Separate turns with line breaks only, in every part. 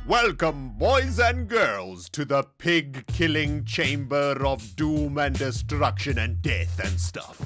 Welcome, boys and girls, to the pig-killing chamber of doom and destruction and death and stuff.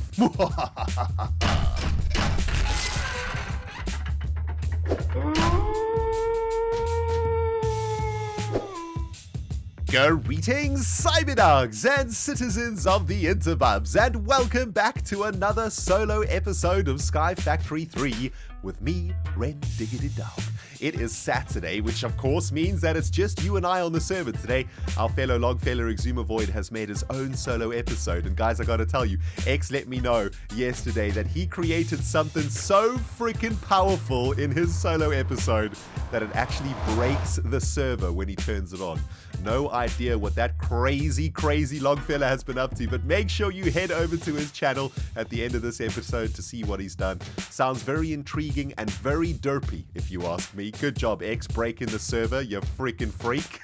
Greetings, cyberdogs and citizens of the interbubs, and welcome back to another solo episode of Sky Factory 3 with me, ReNDoG. It is Saturday, which of course means that it's just you and I on the server today. Our fellow Logfellas Xisumavoid has made his own solo episode, and guys, I gotta tell you, X let me know yesterday that he created something so freaking powerful in his solo episode that it actually breaks the server when he turns it on. No idea what that crazy Logfella has been up to, but make sure you head over to his channel at the end of this episode to see what he's done. Sounds very intriguing and very derpy, if you ask me. Good job, X, breaking the server, you freaking freak.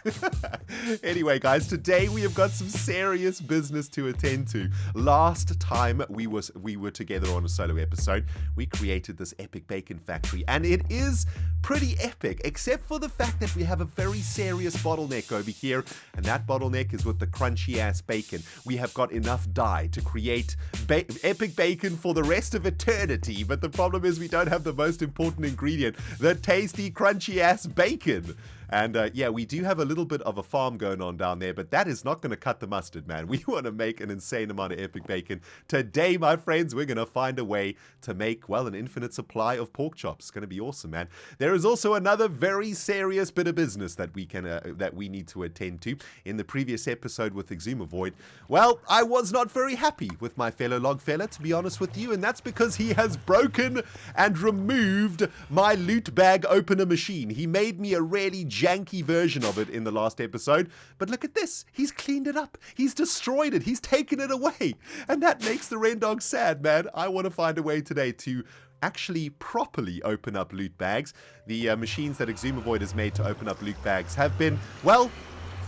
Anyway, guys, today we have got some serious business to attend to. Last time we were together on a solo episode, we created this epic bacon factory, and it is pretty epic, except for the fact that we have a very serious bottleneck over here, and that bottleneck is with the crunchy ass bacon. We have got enough dye to create epic bacon for the rest of eternity, but the problem is we don't have the most important ingredient, the tasty crunchy ass bacon. And yeah, we do have a little bit of a farm going on down there, but that is not going to cut the mustard, man. We want to make an insane amount of epic bacon. Today, my friends, we're going to find a way to make, well, an infinite supply of pork chops. It's going to be awesome, man. There is also another very serious bit of business that we need to attend to. In the previous episode with Xisumavoid, well, I was not very happy with my fellow Logfella, to be honest with you, and that's because he has broken and removed my loot bag opener machine. He made me a really janky version of it in the last episode, but look at this. He's cleaned it up. He's destroyed it. He's taken it away. And that makes the ReNDoG sad, man. I want to find a way today to actually properly open up loot bags. The machines that Xisumavoid has made to open up loot bags have been, well,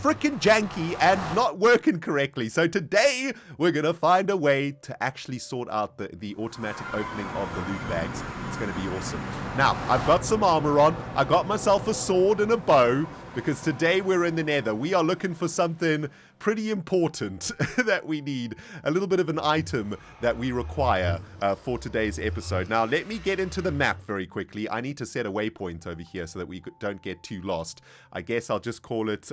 freaking janky and not working correctly. So today we're gonna find a way to actually sort out the automatic opening of the loot bags. It's gonna be awesome. Now, I've got some armor on. I got myself a sword and a bow because today we're in the Nether. We are looking for something pretty important that we need, a little bit of an item that we require for today's episode. Now, let me get into the map very quickly. I need to set a waypoint over here so that we don't get too lost. I guess I'll just call it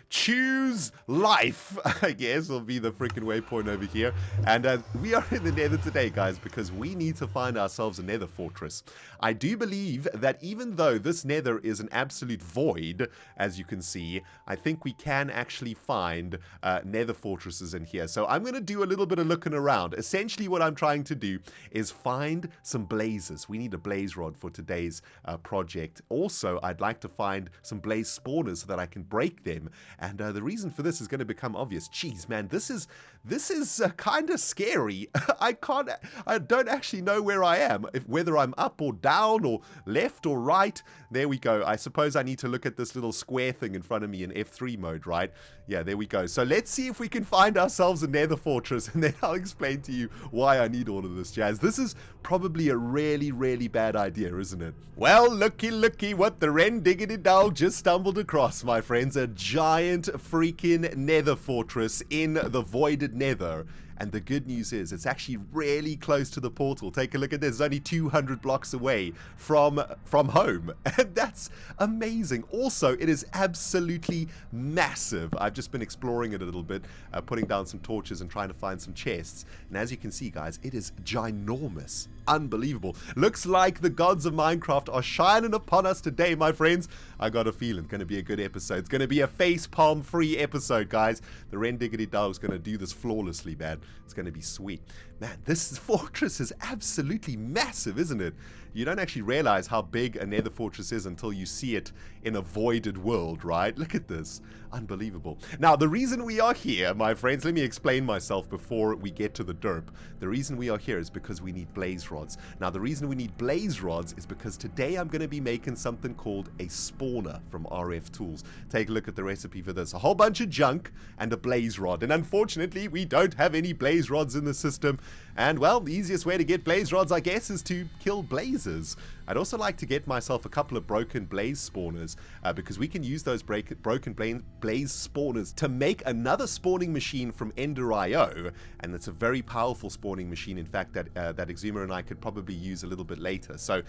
choose life, I guess will be the freaking waypoint over here. And we are in the Nether today, guys, because we need to find ourselves a Nether fortress. I do believe that even though this Nether is an absolute void, as you can see, I think we can actually find Nether fortresses in here. So I'm going to do a little bit of looking around. Essentially what I'm trying to do is find some blazes. We need a blaze rod for today's project. Also, I'd like to find some blaze spawners so that I can break them. And the reason for this is going to become obvious. Jeez, man, this is kind of scary. I don't actually know where I am, whether I'm up or down or left or right. There we go. I suppose I need to look at this little square thing in front of me in F3 mode, right? Yeah, there we go. So let's see if we can find ourselves a Nether fortress, and then I'll explain to you why I need all of this jazz. This is probably a really bad idea, isn't it? Well, looky what the ReNDoG just stumbled across, my friends. A giant freaking Nether fortress in the voided Nether. And the good news is it's actually really close to the portal. Take a look at this. It's only 200 blocks away from home. And that's amazing. Also, it is absolutely massive. I've just been exploring it a little bit, putting down some torches and trying to find some chests. And as you can see, guys, it is ginormous. Unbelievable. Looks like the gods of Minecraft are shining upon us today, my friends. I got a feeling it's going to be a good episode. It's going to be a facepalm free episode, guys. The ReNDoG is going to do this flawlessly, man. It's going to be sweet. Man, this fortress is absolutely massive, isn't it? You don't actually realize how big a Nether fortress is until you see it in a voided world, right? Look at this. Unbelievable. Now, the reason we are here, my friends, let me explain myself before we get to the derp. The reason we are here is because we need blaze rods. Now, the reason we need blaze rods is because today I'm going to be making something called a spawner from RF Tools. Take a look at the recipe for this. A whole bunch of junk and a blaze rod. And unfortunately, we don't have any many blaze rods in the system. And, well, the easiest way to get blaze rods, I guess, is to kill blazes. I'd also like to get myself a couple of broken blaze spawners, because we can use those broken blaze spawners to make another spawning machine from Ender.io, and it's a very powerful spawning machine, in fact, that Xisuma and I could probably use a little bit later. So,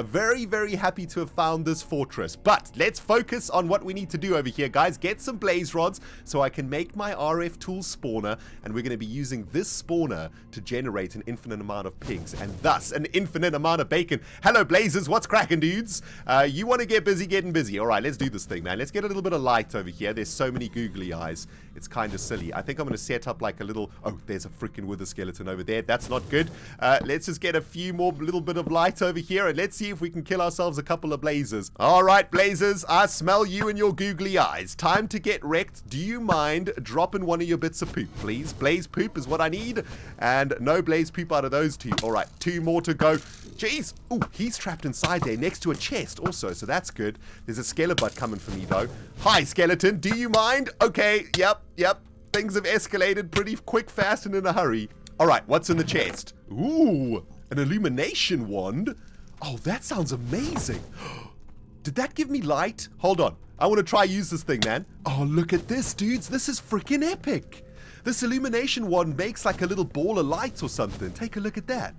very, very happy to have found this fortress. But let's focus on what we need to do over here, guys. Get some blaze rods so I can make my RF tool spawner, and we're going to be using this spawner to generate an infinite amount of pigs, and thus an infinite amount of bacon. Hello, blazers. What's cracking, dudes? You want to get busy getting busy. All right, let's do this thing, man. Let's get a little bit of light over here. There's so many googly eyes. It's kind of silly. I think I'm going to set up like a little... Oh, there's a freaking wither skeleton over there. That's not good. Let's just get a few more little bit of light over here, and let's see if we can kill ourselves a couple of blazers. All right, blazers. I smell you and your googly eyes. Time to get wrecked. Do you mind dropping one of your bits of poop, please? Blaze poop is what I need, and no blaze poop out of those two. All right, 2 more to go. Jeez. Ooh, he's trapped inside there next to a chest also, so that's good. There's a skelebutt coming for me, though. Hi, skeleton. Do you mind? Okay, yep. Things have escalated pretty quick, fast, and in a hurry. All right, what's in the chest? Ooh, an illumination wand. Oh, that sounds amazing. Did that give me light? Hold on. I want to try use this thing, man. Oh, look at this, dudes. This is freaking epic. This illumination wand makes like a little ball of light or something. Take a look at that.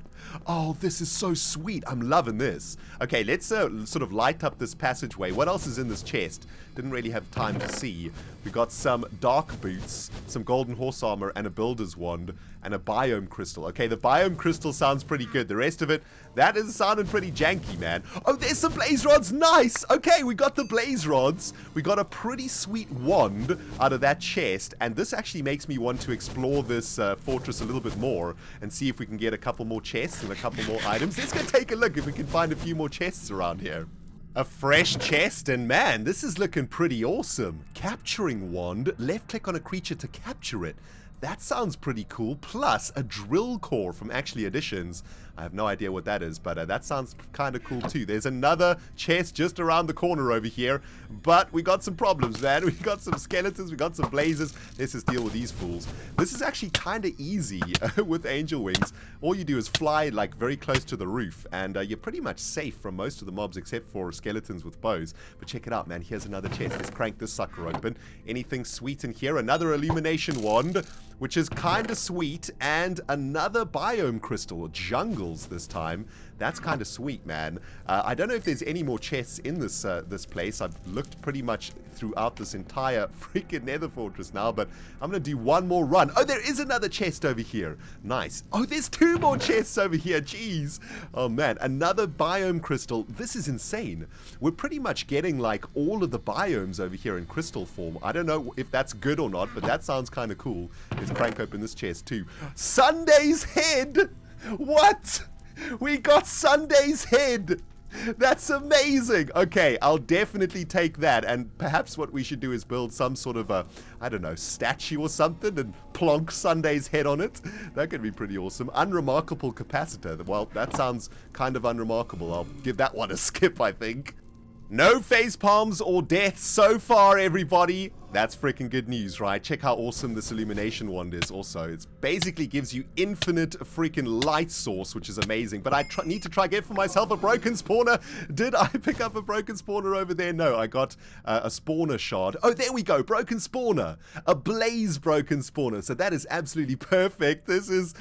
Oh, this is so sweet. I'm loving this. Okay, let's sort of light up this passageway. What else is in this chest? Didn't really have time to see. We got some dark boots, some golden horse armor, and a builder's wand, and a biome crystal. Okay, the biome crystal sounds pretty good. The rest of it, that is sounding pretty janky, man. Oh, there's some blaze rods. Nice. Okay, we got the blaze rods. We got a pretty sweet wand out of that chest, and this actually makes me want to explore this fortress a little bit more and see if we can get a couple more chests and a couple more items. Let's go take a look if we can find a few more chests around here. A fresh chest, and man, this is looking pretty awesome. Capturing wand. Left click on a creature to capture it. That sounds pretty cool. Plus a drill core from Actually Additions. I have no idea what that is, but that sounds kind of cool too. There's another chest just around the corner over here, but we got some problems, man. We got some skeletons, we got some blazers. Let's just deal with these fools. This is actually kind of easy with angel wings. All you do is fly like very close to the roof, and you're pretty much safe from most of the mobs except for skeletons with bows. But check it out, man. Here's another chest. Let's crank this sucker open. Anything sweet in here? Another illumination wand, which is kind of sweet, and another biome crystal, jungles this time. That's kind of sweet, man. I don't know if there's any more chests in this this place. I've looked pretty much throughout this entire freaking nether fortress now, but I'm going to do one more run. Oh, there is another chest over here. Nice. Oh, there's 2 more chests over here. Jeez. Oh, man. Another biome crystal. This is insane. We're pretty much getting like all of the biomes over here in crystal form. I don't know if that's good or not, but that sounds kind of cool. Let's crank open this chest too. Sunday's head. What? We got Sunday's head. That's amazing. Okay, I'll definitely take that. And perhaps what we should do is build some sort of a, I don't know, statue or something and plonk Sunday's head on it. That could be pretty awesome. Unremarkable capacitor. Well, that sounds kind of unremarkable. I'll give that one a skip, I think. No face palms or death so far, everybody. That's freaking good news, right? Check how awesome this illumination wand is also. It basically gives you infinite freaking light source, which is amazing. But I need to try get for myself a broken spawner. Did I pick up a broken spawner over there? No, I got a spawner shard. Oh, there we go. Broken spawner. A blaze broken spawner. So that is absolutely perfect. This is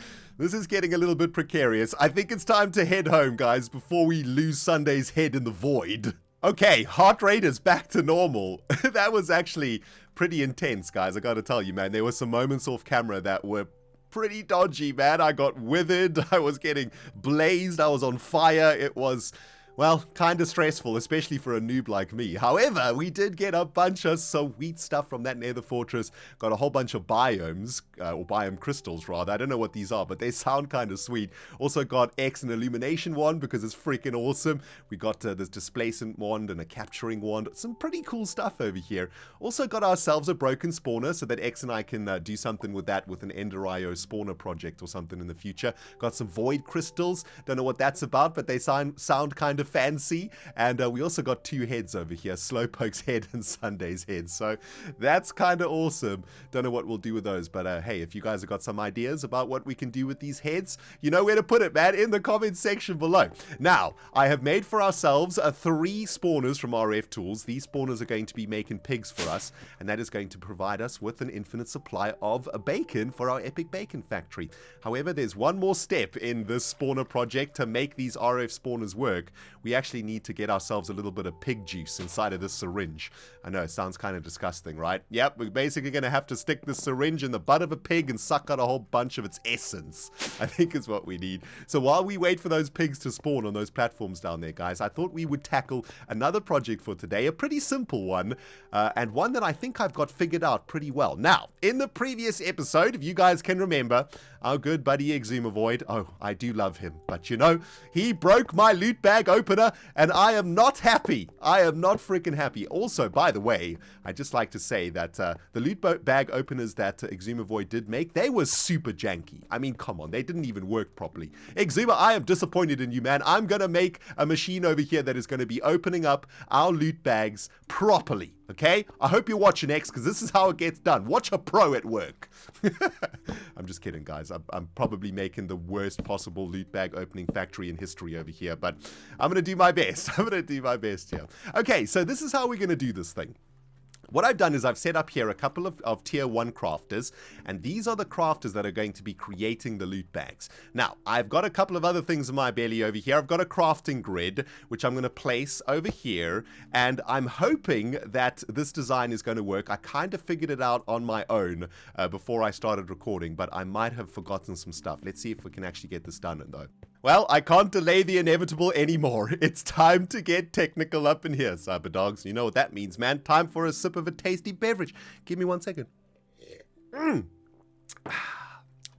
getting a little bit precarious. I think it's time to head home, guys, before we lose Sunday's head in the void. Okay, heart rate is back to normal. That was actually pretty intense, guys. I gotta tell you, man. There were some moments off camera that were pretty dodgy, man. I got withered. I was getting blazed. I was on fire. It was, well, kind of stressful, especially for a noob like me. However, we did get a bunch of sweet stuff from that nether fortress. Got a whole bunch of biomes, or biome crystals, rather. I don't know what these are, but they sound kind of sweet. Also got X and illumination wand because it's freaking awesome. We got this displacement wand and a capturing wand. Some pretty cool stuff over here. Also got ourselves a broken spawner so that X and I can do something with that with an Ender.io spawner project or something in the future. Got some void crystals. Don't know what that's about, but they sound kind kind of fancy. And we also got 2 heads over here, Slowpoke's head and Sunday's head. So that's kind of awesome. Don't know what we'll do with those, but hey, if you guys have got some ideas about what we can do with these heads, you know where to put it, man, in the comments section below. Now, I have made for ourselves 3 spawners from RF Tools. These spawners are going to be making pigs for us, and that is going to provide us with an infinite supply of bacon for our epic bacon factory. However, there's one more step in this spawner project to make these RF spawners work. We actually need to get ourselves a little bit of pig juice inside of this syringe. I know, it sounds kind of disgusting, right? Yep, we're basically going to have to stick this syringe in the butt of a pig and suck out a whole bunch of its essence, I think is what we need. So while we wait for those pigs to spawn on those platforms down there, guys, I thought we would tackle another project for today, a pretty simple one, and one that I think I've got figured out pretty well. Now, in the previous episode, if you guys can remember, our good buddy Xisumavoid, oh, I do love him, but you know, he broke my loot bag opener, and I am not happy. I am not freaking happy. Also, by the way, I'd just like to say that the loot bag openers that Xisumavoid did make, they were super janky. I mean, come on, they didn't even work properly. Xisuma, I am disappointed in you, man. I'm going to make a machine over here that is going to be opening up our loot bags properly. Okay? I hope you're watching X, because this is how it gets done. Watch a pro at work. I'm just kidding, guys. I'm probably making the worst possible loot bag opening factory in history over here, but I'm going to do my best. I'm going to do my best here. Okay, so this is how we're going to do this thing. What I've done is I've set up here a couple of tier 1 crafters, and these are the crafters that are going to be creating the loot bags. Now, I've got a couple of other things in my belly over here. I've got a crafting grid, which I'm going to place over here, and I'm hoping that this design is going to work. I kind of figured it out on my own before I started recording, but I might have forgotten some stuff. Let's see if we can actually get this done, though. Well, I can't delay the inevitable anymore. It's time to get technical up in here, cyber dogs. You know what that means, man. Time for a sip of a tasty beverage. Give me 1 second.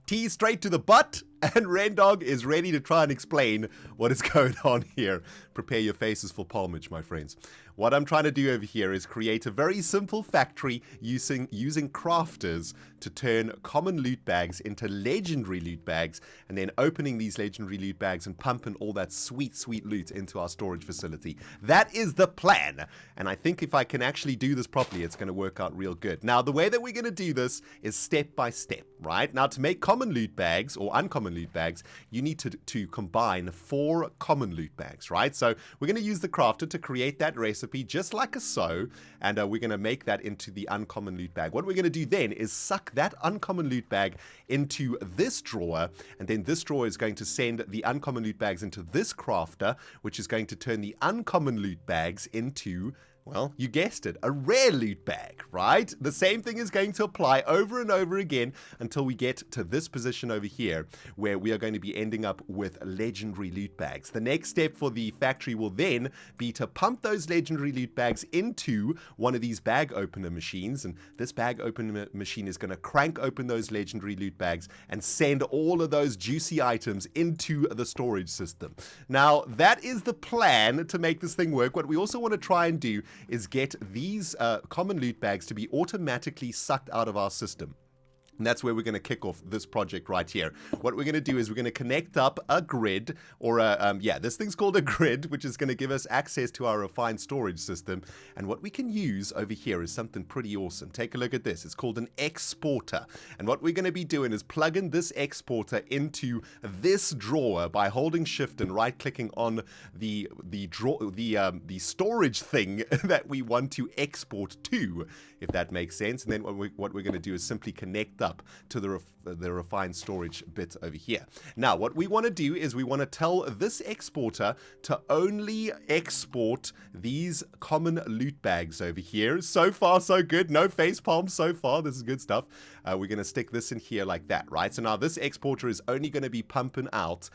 Tea straight to the butt, and ReNDoG is ready to try and explain what is going on here. Prepare your faces for palmage, my friends. What I'm trying to do over here is create a very simple factory using crafters to turn common loot bags into legendary loot bags, and then opening these legendary loot bags and pumping all that sweet, sweet loot into our storage facility. That is the plan, and I think if I can actually do this properly, it's going to work out real good. Now, the way that we're going to do this is step by step, right? Now, to make common loot bags or uncommon loot bags, you need to combine 4 common loot bags, right? So we're going to use the crafter to create that recipe just like so, and we're going to make that into the uncommon loot bag. What we're going to do then is suck that uncommon loot bag into this drawer, and then this drawer is going to send the uncommon loot bags into this crafter, which is going to turn the uncommon loot bags into, well, you guessed it, a rare loot bag, right? The same thing is going to apply over and over again until we get to this position over here, where we are going to be ending up with legendary loot bags. The next step for the factory will then be to pump those legendary loot bags into one of these bag opener machines, and this bag opener machine is going to crank open those legendary loot bags and send all of those juicy items into the storage system. Now, that is the plan to make this thing work. What we also want to try and do is get these common loot bags to be automatically sucked out of our system. And that's where we're going to kick off this project right here. What we're going to do is we're going to connect up a grid, or this thing's called a grid, which is going to give us access to our refined storage system. And what we can use over here is something pretty awesome. Take a look at this. It's called an exporter. And what we're going to be doing is plugging this exporter into this drawer by holding shift and right clicking on the storage thing that we want to export to, if that makes sense. And then what we're going to do is simply connect up to the refined storage bit over here. Now, what we want to do is we want to tell this exporter to only export these common loot bags over here. So far, so good. No face palms so far. This is good stuff. We're going to stick this in here like that, right? So now this exporter is only going to be pumping out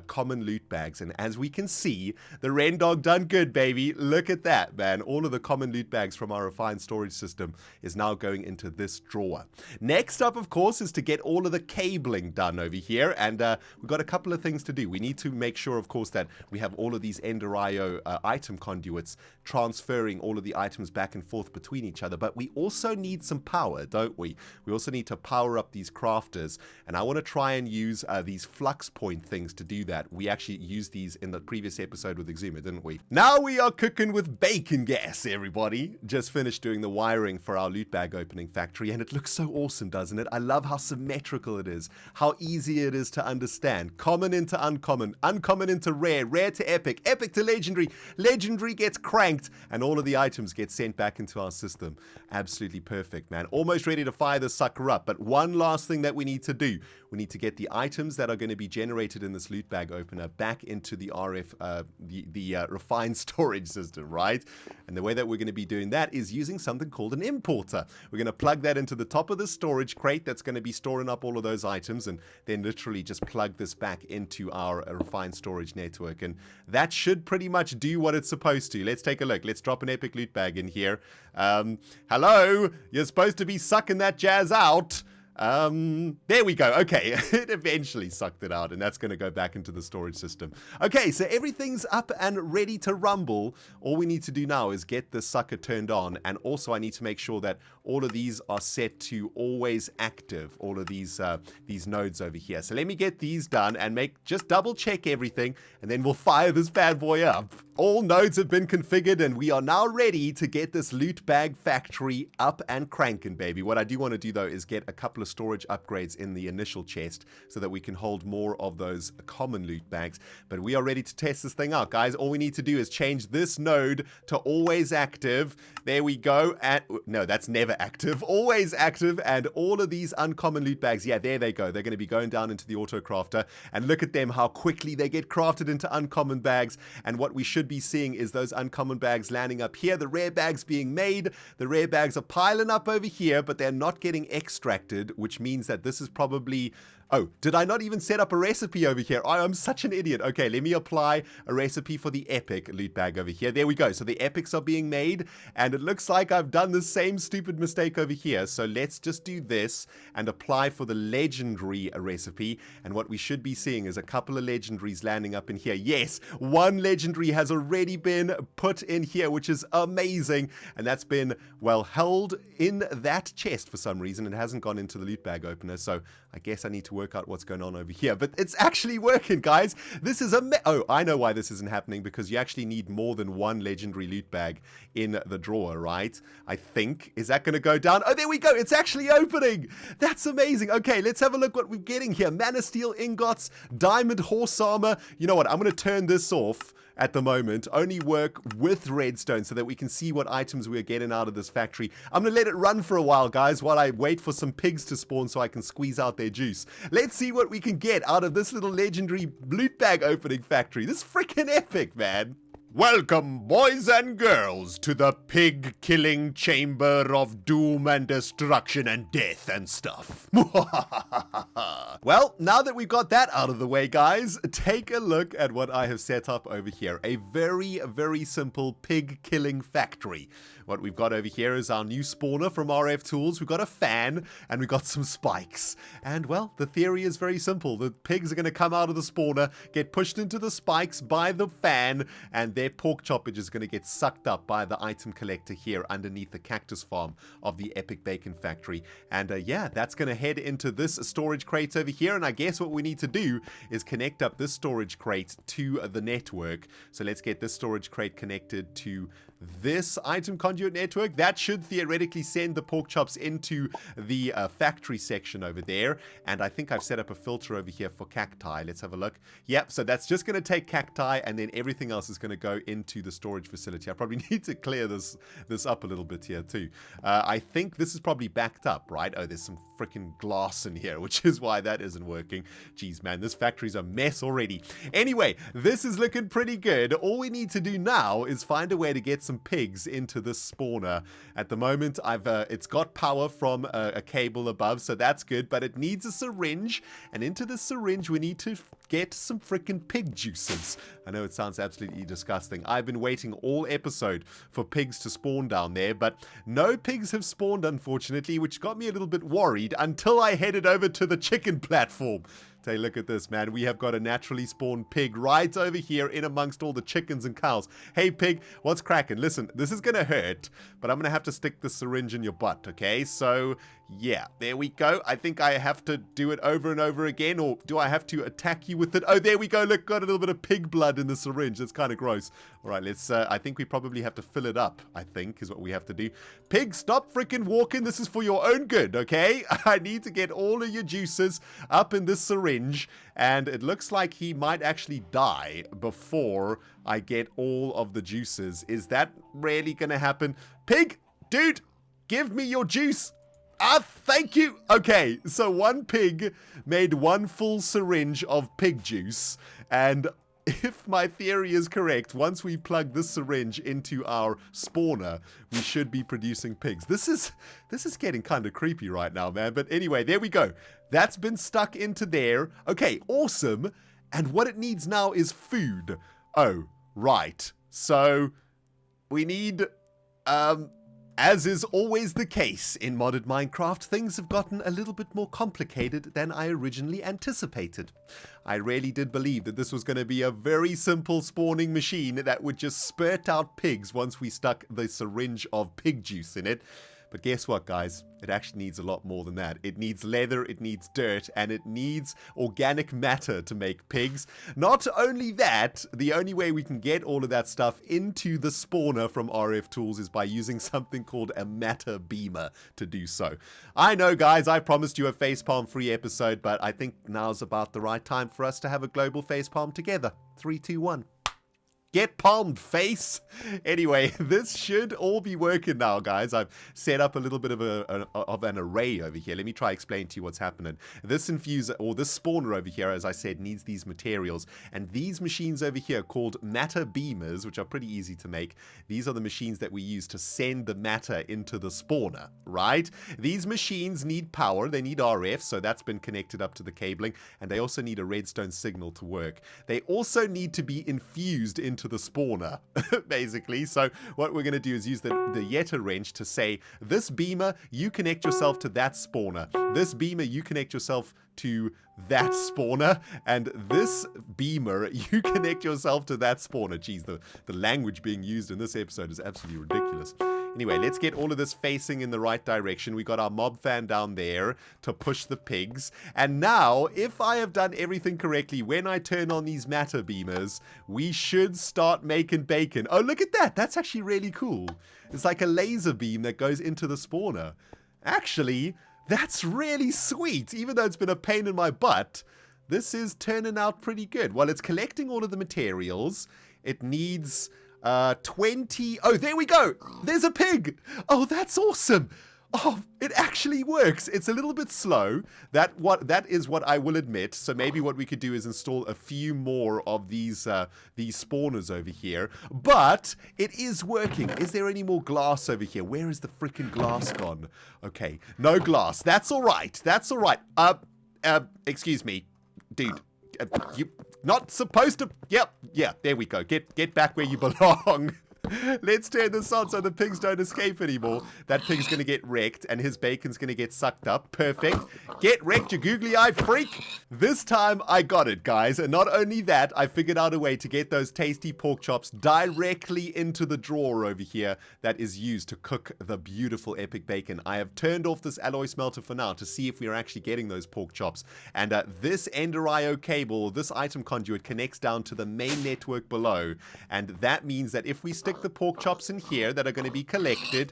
common loot bags. And as we can see, the ReNDoG done good, baby. Look at that, man. All of the common loot bags from our refined storage system is now going into this drawer. Next up up, of course, is to get all of the cabling done over here, and we've got a couple of things to do. We need to make sure, of course, that we have all of these Ender IO item conduits transferring all of the items back and forth between each other, but we also need some power, don't we? We also need to power up these crafters, and I want to try and use these flux point things to do that. We actually used these in the previous episode with Xisumavoid, didn't we? Now we are cooking with bacon gas, everybody. Just finished doing the wiring for our loot bag opening factory, and it looks so awesome, doesn't it? I love how symmetrical it is, how easy it is to understand. Common into uncommon, uncommon into rare, rare to epic, epic to legendary, legendary gets cranked, and all of the items get sent back into our system. Absolutely perfect, man. Almost ready to fire this sucker up, but one last thing that we need to do. We need to get the items that are going to be generated in this loot bag opener back into the refined storage system, right? And the way that we're going to be doing that is using something called an importer. We're going to plug that into the top of the storage crate that's going to be storing up all of those items, and then literally just plug this back into our refined storage network, and that should pretty much do what it's supposed to. Let's take a look. Let's drop an epic loot bag in here. Hello, you're supposed to be sucking that jazz out. There we go. Okay, it eventually sucked it out, and that's going to go back into the storage system. Okay, so everything's up and ready to rumble. All we need to do now is get this sucker turned on, and also I need to make sure that all of these are set to always active, all of these nodes over here. So let me get these done and just double check everything, and then we'll fire this bad boy up. All nodes have been configured, and we are now ready to get this loot bag factory up and cranking, baby. What I do want to do, though, is get a couple of storage upgrades in the initial chest so that we can hold more of those common loot bags. But we are ready to test this thing out, guys. All we need to do is change this node to always active. There we go. And no, that's never active. Always active, and all of these uncommon loot bags, yeah, there they go. They're going to be going down into the auto crafter, and look at them, how quickly they get crafted into uncommon bags. And what we should be seeing is those uncommon bags landing up here, the rare bags being made. The rare bags are piling up over here, but they're not getting extracted, which means that this is probably... Oh, did I not even set up a recipe over here? I'm such an idiot. Okay, let me apply a recipe for the epic loot bag over here. There we go. So the epics are being made, and it looks like I've done the same stupid mistake over here. So let's just do this and apply for the legendary recipe. And what we should be seeing is a couple of legendaries landing up in here. Yes, one legendary has already been put in here, which is amazing. And that's been, well, held in that chest for some reason. It hasn't gone into the loot bag opener. So I guess I need to work out what's going on over here, but it's actually working, guys. This is oh, I know why this isn't happening, because you actually need more than one legendary loot bag in the drawer, right? I think. Is that going to go down? Oh, there we go. It's actually opening. That's amazing. Okay, let's have a look what we're getting here. Man of Steel ingots, diamond horse armor. You know what? I'm going to turn this off at the moment, only work with redstone so that we can see what items we're getting out of this factory. I'm going to let it run for a while, guys, while I wait for some pigs to spawn so I can squeeze out their juice. Let's see what we can get out of this little legendary loot bag opening factory. This is freaking epic, man. Welcome, boys and girls, to the pig-killing chamber of doom and destruction and death and stuff. Well, now that we've got that out of the way, guys, take a look at what I have set up over here. A very, very simple pig-killing factory. What we've got over here is our new spawner from RF Tools. We've got a fan, and we've got some spikes. And, well, the theory is very simple. The pigs are going to come out of the spawner, get pushed into the spikes by the fan, and their pork choppage is going to get sucked up by the item collector here underneath the cactus farm of the epic bacon factory. And yeah, that's going to head into this storage crate over here, and I guess what we need to do is connect up this storage crate to the network. So let's get this storage crate connected to this item conduit network. That should theoretically send the pork chops into the factory section over there, and I think I've set up a filter over here for cacti. Let's have a look. Yep, so that's just going to take cacti, and then everything else is going to go into the storage facility. I probably need to clear this up a little bit here too. I think this is probably backed up, right? Oh, there's some freaking glass in here, which is why that isn't working. Jeez, man, this factory's a mess already. Anyway, this is looking pretty good. All we need to do now is find a way to get some pigs into this spawner. At the moment, it's got power from a cable above, so that's good, but it needs a syringe, and into the syringe we need to get some freaking pig juices. I know it sounds absolutely disgusting. I've been waiting all episode for pigs to spawn down there, but no pigs have spawned, unfortunately, which got me a little bit worried until I headed over to the chicken platform. Take a look at this, man. We have got a naturally spawned pig right over here in amongst all the chickens and cows. Hey, pig, what's cracking? Listen, this is going to hurt, but I'm going to have to stick the syringe in your butt, okay? So, yeah, there we go. I think I have to do it over and over again, or do I have to attack you with it? Oh, there we go. Look, got a little bit of pig blood in the syringe. That's kind of gross. All right, let's, I think we probably have to fill it up, I think, is what we have to do. Pig, stop freaking walking. This is for your own good, okay? I need to get all of your juices up in this syringe, and it looks like he might actually die before I get all of the juices. Is that really going to happen? Pig, dude, give me your juice. Ah, thank you. Okay, so one pig made one full syringe of pig juice, and if my theory is correct, once we plug this syringe into our spawner, we should be producing pigs. This is getting kind of creepy right now, man. But anyway, there we go. That's been stuck into there. Okay, awesome. And what it needs now is food. Oh, right. So we need, as is always the case in modded Minecraft, things have gotten a little bit more complicated than I originally anticipated. I really did believe that this was going to be a very simple spawning machine that would just spurt out pigs once we stuck the syringe of pig juice in it. But guess what, guys? It actually needs a lot more than that. It needs leather, it needs dirt, and it needs organic matter to make pigs. Not only that, the only way we can get all of that stuff into the spawner from RF Tools is by using something called a matter beamer to do so. I know, guys, I promised you a facepalm free episode, but I think now's about the right time for us to have a global facepalm together. 3, 2, 1. Get palmed, face. Anyway, this should all be working now, guys. I've set up a little bit of an array over here. Let me try explain to you what's happening. This infuser, or this spawner over here, as I said, needs these materials. And these machines over here, called matter beamers, which are pretty easy to make, these are the machines that we use to send the matter into the spawner, right? These machines need power. They need RF, so that's been connected up to the cabling. And they also need a redstone signal to work. They also need to be infused into the spawner, basically. So what we're going to do is use the Yeti wrench to say, this beamer, you connect yourself to that spawner. This beamer, you connect yourself to that spawner, and this beamer, you connect yourself to that spawner. Jeez, the language being used in this episode is absolutely ridiculous. Anyway, let's get all of this facing in the right direction. We got our mob fan down there to push the pigs. And now, if I have done everything correctly, when I turn on these matter beamers, we should start making bacon. Oh, look at that. That's actually really cool. It's like a laser beam that goes into the spawner. Actually, that's really sweet. Even though it's been a pain in my butt, this is turning out pretty good. While it's collecting all of the materials, it needs 20. Oh, there we go. There's a pig. Oh, that's awesome. Oh, it actually works. It's a little bit slow. That is what I will admit. So maybe what we could do is install a few more of these spawners over here. But it is working. Is there any more glass over here? Where is the freaking glass gone? Okay, no glass. That's all right. That's all right. Excuse me, dude. You not supposed to. Yep. Yeah. There we go. Get back where you belong. Let's turn this on so the pigs don't escape anymore. That pig's going to get wrecked, and his bacon's going to get sucked up. Perfect. Get wrecked, you googly-eyed freak. This time, I got it, guys. And not only that, I figured out a way to get those tasty pork chops directly into the drawer over here that is used to cook the beautiful epic bacon. I have turned off this alloy smelter for now to see if we are actually getting those pork chops. And this Ender IO cable, this item conduit, connects down to the main network below. And that means that if we stick the pork chops in here that are going to be collected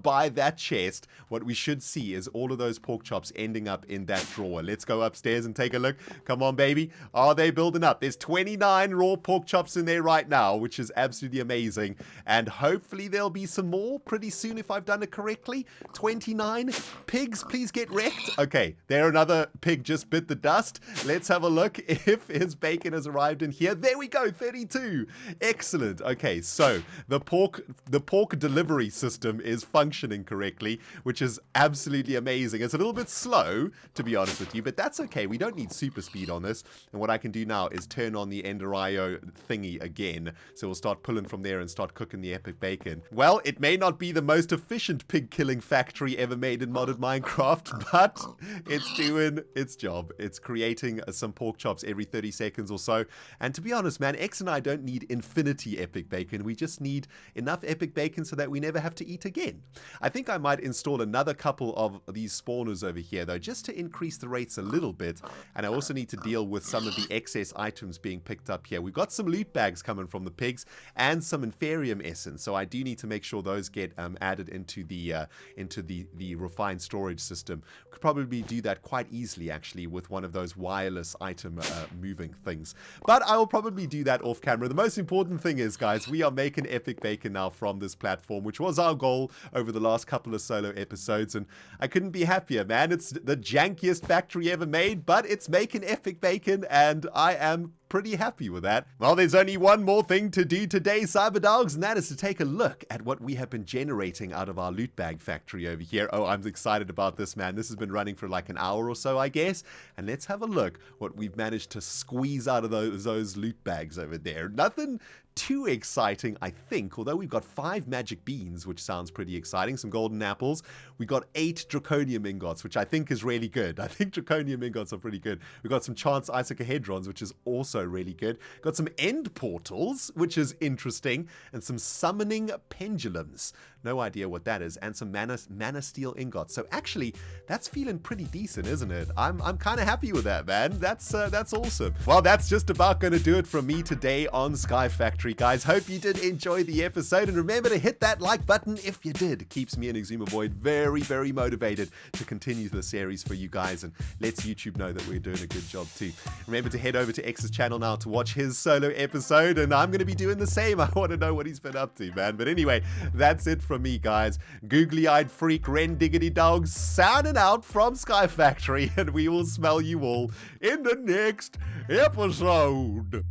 by that chest, what we should see is all of those pork chops ending up in that drawer. Let's go upstairs and take a look. Come on, baby. Are they building up? There's 29 raw pork chops in there right now, which is absolutely amazing. And hopefully there'll be some more pretty soon if I've done it correctly. 29 pigs, please get wrecked. Okay, there another pig just bit the dust. Let's have a look if his bacon has arrived in here. There we go, 32. Excellent. Okay, so the pork delivery system is functioning correctly, which is absolutely amazing. It's a little bit slow, to be honest with you, but that's okay. We don't need super speed on this. And what I can do now is turn on the Ender IO thingy again. So we'll start pulling from there and start cooking the epic bacon. Well, it may not be the most efficient pig killing factory ever made in modded Minecraft, but it's doing its job. It's creating some pork chops every 30 seconds or so. And to be honest, man, X and I don't need infinity epic bacon. We just need enough epic bacon so that we never have to eat again. I think I might install another couple of these spawners over here, though, just to increase the rates a little bit. And I also need to deal with some of the excess items being picked up here. We've got some loot bags coming from the pigs and some inferium essence, so I do need to make sure those get added into the refined storage system. Could probably do that quite easily, actually, with one of those wireless item moving things. But I will probably do that off camera. The most important thing is, guys, we are making epic bacon now from this platform, which was our goal over the last couple of solo episodes, and I couldn't be happier, man. It's the jankiest factory ever made, but it's making epic bacon, and I am pretty happy with that. Well, there's only one more thing to do today, Cyberdogs, and that is to take a look at what we have been generating out of our loot bag factory over here. Oh, I'm excited about this, man. This has been running for like an hour or so, I guess. And let's have a look what we've managed to squeeze out of those loot bags over there. Nothing too exciting, I think, although we've got 5 magic beans, which sounds pretty exciting, some golden apples. We got 8 draconium ingots, which I think is really good. I think draconium ingots are pretty good. We've got some chance icicahedrons, which is also really good. Got some end portals, which is interesting, and some summoning pendulums. No idea what that is, and some mana steel ingots. So actually, that's feeling pretty decent, isn't it? I'm kind of happy with that, man. That's awesome. Well, that's just about going to do it from me today on Sky Factory, guys. Hope you did enjoy the episode, and remember to hit that like button if you did. It keeps me and Xisumavoid very, very motivated to continue the series for you guys, and lets YouTube know that we're doing a good job too. Remember to head over to X's channel now to watch his solo episode, and I'm going to be doing the same. I want to know what he's been up to, man. But anyway, that's it from me, guys. Googly-eyed freak ReNDoG sounding out from Sky Factory, and we will smell you all in the next episode.